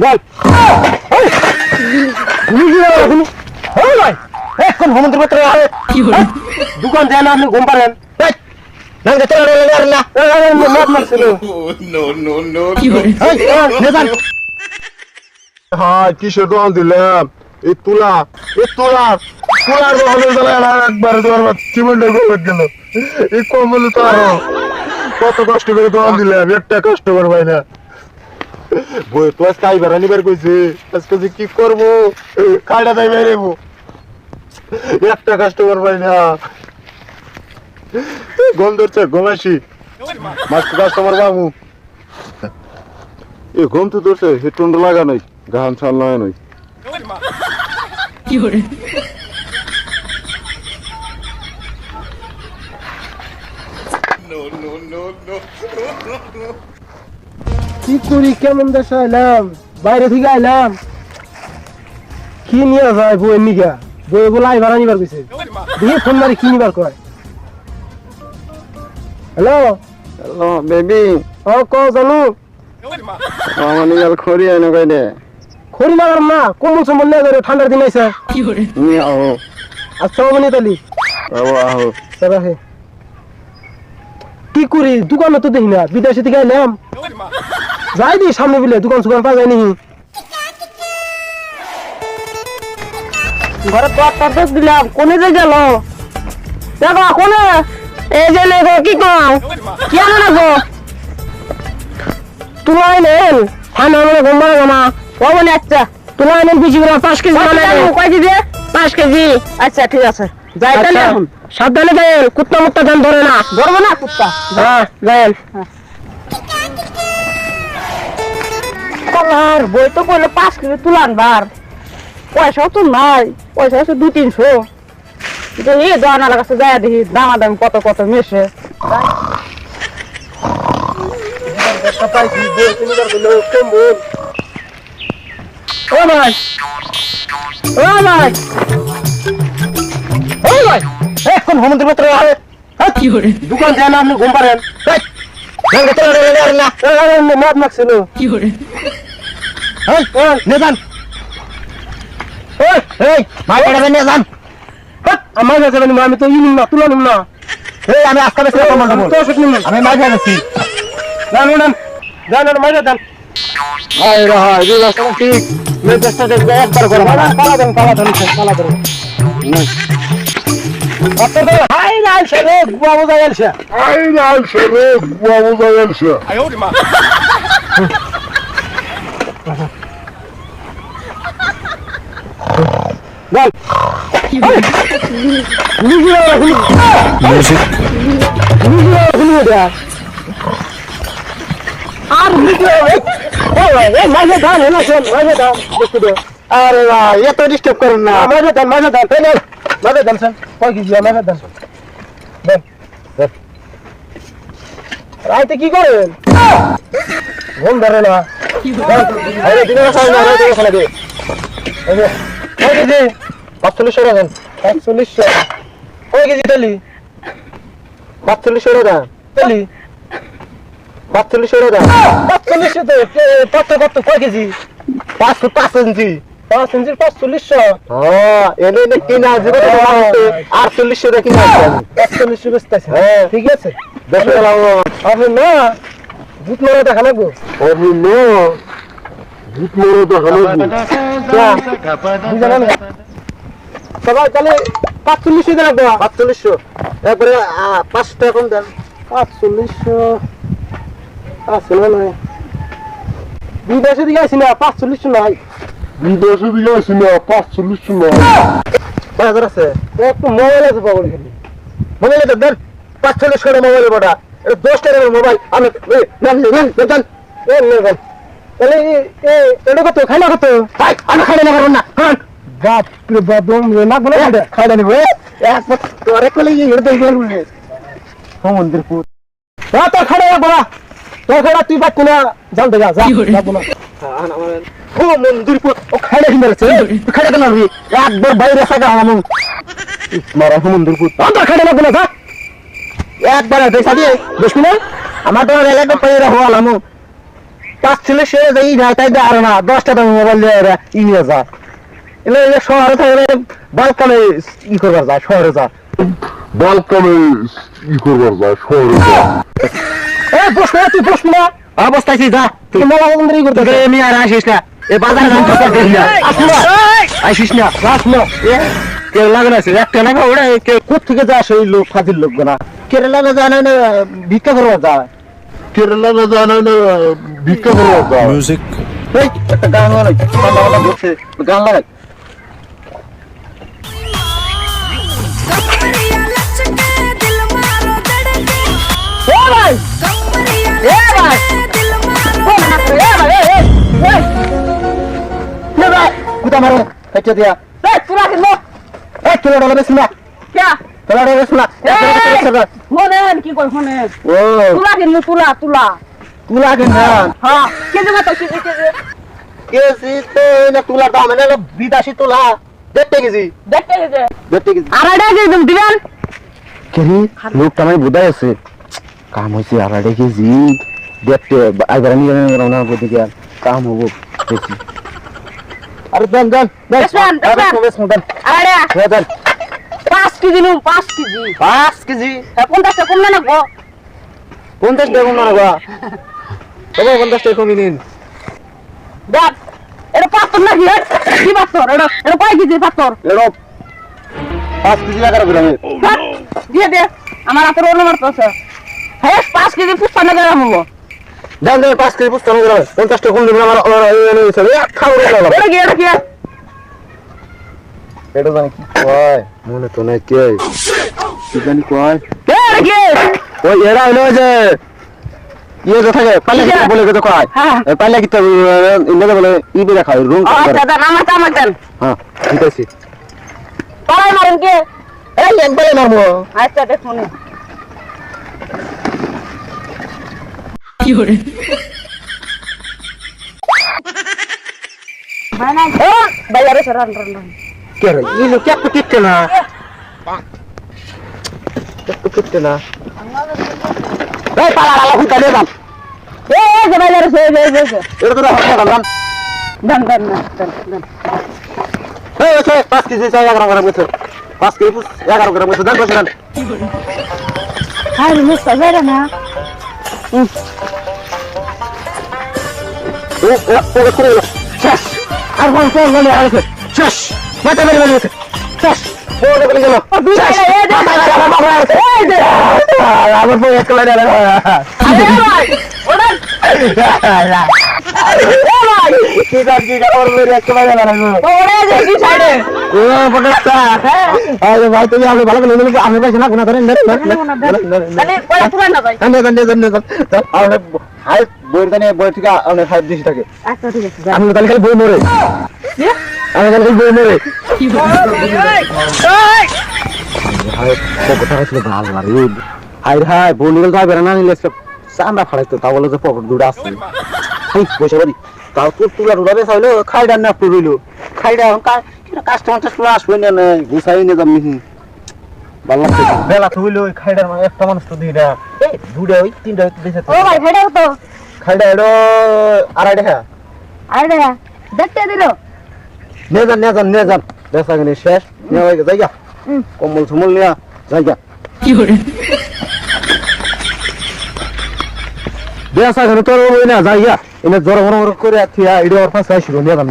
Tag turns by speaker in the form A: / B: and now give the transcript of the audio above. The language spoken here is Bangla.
A: বল এখন সমুদ্র পত্র দোকান যায় না আপনি ঘুম পারেন
B: হ্যাঁ কিসের দোকান দিলাম এই তুলা তুলার দোকানের বেলায় একবার তোমার সিমেন্টের গোলক গেল এই কম্বল তো আরো কত কষ্ট করে দোকান দিলাম একটা কাস্টমার পাই না বই তো আজকে আইবার আনিবার কইছে আজকে যে কি করবো খাইটা তাই বেরেবো একটা কাস্টমার পাই না গম ধরছে গমাসি মাছ কাস্টমার বাবু এ গম তো ধরছে হেডফোন লাগা নাই গান ছাল লাগা নাই
A: কি করি কেমন দেশে এলাম বাইরে থেকে আইলাম কি নিয়ে যায় বই নিগা বই বলে আইবার আনিবার কইছে দিয়ে ফোন মারি কি নিবার কয় হ্যালো
B: হ্যালো বেবি
A: ও কো জানু
B: আমার নিগাল খড়ি আইনো কই দে
A: খড়ি লাগার না কম্বল সম্বল নিয়ে ধরে ঠান্ডার দিন আইছে
B: নি আও
A: আচ্ছা মনি তালি
B: আও আও
A: সারা হে কি করি দোকান তো দেখি না বিদেশে থেকে আইলাম যাই দি সামনে বিলে দোকান সুকান পাওয়া যায় নি
C: ঘরে তো দিলাম কোনে যে গেল দেখো কোনে এই যে লেগো কি কও কি আনো না গো তুই নেন খানা মানে ঘুমবা না ও বলে আচ্ছা তুই নেন বেশি করে 5 কেজি মানে কয় কেজি 5 কেজি আচ্ছা ঠিক আছে যাই তাহলে এখন সাবধানে যাই কুত্তা মুত্তা ধান ধরে না ধরবো না কুত্তা হ্যাঁ যাই কলার বই তো বলে 5 কেজি তুলান বার পয়সাও তো নাই পয়সা আছে 200-300 দেখি দোকান কাছে যায় দেখি দামাদামি কত কত মেশে ও ভাই ও ভাই
A: ও ভাই এখন সমুদ্র পত্র দোকান যায় না আপনি ঘুম পারেন মদ মাখছিল নিয়ে যান আমার কাছে আমি তো ইনিম না তুলানুম না আমি আজকে বেশি আমি মাঝে আছি জানেন জানেন মাঝে দেন ঠিক মেজাজটা দেখবে একবার করে পালা দেন হাই লাল রে বাবু যাইলছে বল আরে ভাই এত ডিস্টার্ব করেন না মাঝে দেন রাইতে কি করেন ঘুম ধরে না পাঁচচল্লিশশো রাখেন 4500 কয় কেজি তেলি 4500 টাকা তেলি 4500 টাকা 4500 তে কত কয় কেজি 5 ইঞ্চি 4500 হ্যাঁ এনে কিনা আছে 4800 টাকা কিনা আছে 4800 বেচতেছে হ্যাঁ ঠিক আছে দেখো আপনি না দুধ মেরে দেখা লাগবো আপনি না দুধ মেরে দেখা লাগবো সবাই তাহলে 4500 রাখবো 4500 একবারে 5 টাকা কম দেন 4500 আসলে নয় বিদেশে দিকে আসি না 4500 নাই বিদেশে দিকে আসি না 4500 নাই বাজার আছে একটু মোবাইল আছে পাবো এখানে মোবাইল দেন 4500 টাকা মোবাইল বড়া এটা 10 টাকা মোবাইল আমি নেন তাহলে এটা কত খাইলা কত ভাই আমি খাইলে না পারবো না বাপ রে বাপ না বলে খাইলা নিব এক তোরে কলে এর দেই গেল সমুদ্র পুর তো খাড়া বাবা তো খাড়া তুই বাত না জাল দে যা যাব না ও মন্দির পুর ও খাইলা হিন্দরছে তুই খাইলা কেন রে একবার বাইরে সাগা আমু মারা সমুদ্র পুর তো খাইলা লাগবে না একবার দেশা দিয়ে দেখি না আমার তো এলাকা পাইরা হওয়ালামু 45 যাই না তাই দে আর না 10টা দাম মোবাইল দিয়ে ই নিয়ে যা এলে এলে শহরে থাকলে বালকানে ই করবার যায় শহরে যা
B: বালকানে ই করবার যায় শহরে যা।
A: এই প্রশ্ন তুই প্রশ্ন অবস্থায় যা তুই মোলা বন্ধই করতে দে আমি আর আসিস না এ বাজারে দাম কত দেই না আসিস না রাস না কে লাগে না একটা না ওড়া কে কোথা থেকে যা সেই লোক ফাজিল লোক না কেরালা না জানে না ভিক্ষা করবা যায়
B: কেরালা না জানা না ভিক্ষা করবার যায়।
D: Music.
A: এই একটা গান লাগাই বাবা বলছে গান লাগাই
E: कमरिया लचके दिल मारो धड़के
C: এ ভাই
E: कमरिया
C: ए भाई!
E: लचके दिल मारो
C: ও না এ ভাই এই নে ভাই
A: কুতা মারে কাটে দিয়া
C: এই তুলা কিনো
A: এই কিলো ডলার বেশ না
C: কে
A: ডলার বেশ না
C: ফোনেন কি কই ফোনেন
A: ও
C: তুলা কিনো তুলা তুলা
A: তুলা কেন
C: হ্যাঁ কে দেবা তো কে
A: কেজি তো না তুলা দাম না বিদেশি তুলা 1.5 কেজি
C: দেখতে গেছে
A: 1.5 কেজি
C: আড়াইটা কেজি দিবেন
A: কেরি লোকটা আমি বুঝাই আছে কাম হইছে 2.5 কেজি দেখতে আইবার নিয়ে রওনা হবো দিকে কাম হবো দেখি আরে দেন দেন
C: দেন, দেন। আড়াইটা
A: দেন
C: 5 কেজি নুন 5 কেজি
A: 5 কেজি
C: 50 টাকা কম না গো
A: 50 টাকা না গো তবে 50 টাকা কমই নিন
C: দেখ এটা পাথর নাকি কি পাথর এটা কয় কেজি পাথর
A: এড়ো 5 কেজি 11 গ্রামে
C: দেখ, দিয়ে দে আমার হাতের অন্য মারতেছে হ্যাঁ 5 কেজি পুষ্পা না গেলাম হবো
A: দেন দেন 5 কেজি পুস্তক গ্রামে 50 টাকা কম দিবেন আমার এক খাওয়া গেল
C: এটা কি
A: এটা জানি কি কয় মনে তো নাই কে কি জানি কয়
C: এটা কি
A: ওই এরা হলো যে ইয়ে যে থাকে পালে কি বলে তো কয়
C: হ্যাঁ।
A: পালে কি তো ইন্ডিয়া বলে ই বেরা খায় রুম
C: আচ্ছা দেন আমার দেন
A: হ্যাঁ ঠিক আছে
C: পালাই মারেন কে
A: এই একবারে মারবো
C: আচ্ছা দেখুন বাইরে রান রান রান
A: কে রে ই লোক একটু কিটতে না একটু কিটতে না এই পালা পালা হুতা দে দাম
C: এই যে বাইরে
A: এটা তো হাতে দাম
C: দেন দেন দেন দেন
A: এই ওকে 5 কেজি 11 গ্রাম গেছে 5 কেজি 11 গ্রাম গেছে দেন বসেন
C: আর মুস্তা বাইরে না
A: ও ও করে শেষ আর কোন কোন গলে আছে শেষ মাথা বের বের গেছে শেষ ও গলে গেল আবার পরে একলা না কি কাজ কি কাজ মেরে একলা না ও পড়তা আরে ভাই তুমি আপনি ভালো করে নিলে আমি পাইছি না গুনা ধরেন হাই বইয়ের দানে বই থেকে অনেক হাই বেশি থাকে
C: আচ্ছা ঠিক আছে
A: আমি তাহলে খালি বই মরে আমি তাহলে বই মরে হাই পকেট আছে ভালো আর হাই হাই বই নিলে তো বেরা না নিলে চান্দা ফাড়াইতো তা বলে যে পকেট দুটো আছে হাই বসে বাড়ি তাও তো তুলা রুলাবে চাইলো খাইডা না একটু রইলো খাইডা কাস্টমার টাস্টমার আসবে না গুছাই নিয়ে যাম মিহি ভালো লাগছে বেলা তো হইলো খাইডার মানে একটা মানুষ তো দুইটা এই দুইটা ওই তিনটা দিছে
C: ও ভাই হেডা তো
A: খাইডা এডো 2.5 টাকা
C: আরে দেখতে দিল
A: নিয়ে যান বেসা গেলে শেষ নিয়ে হয়ে যাই গা কম্বল সমল নিয়ে যাই গা বেসা গেলে তোর ওই না যাই গা এনে জোর মর করে থিয়া ইডো ওর পাশে আসিব নিয়ে যান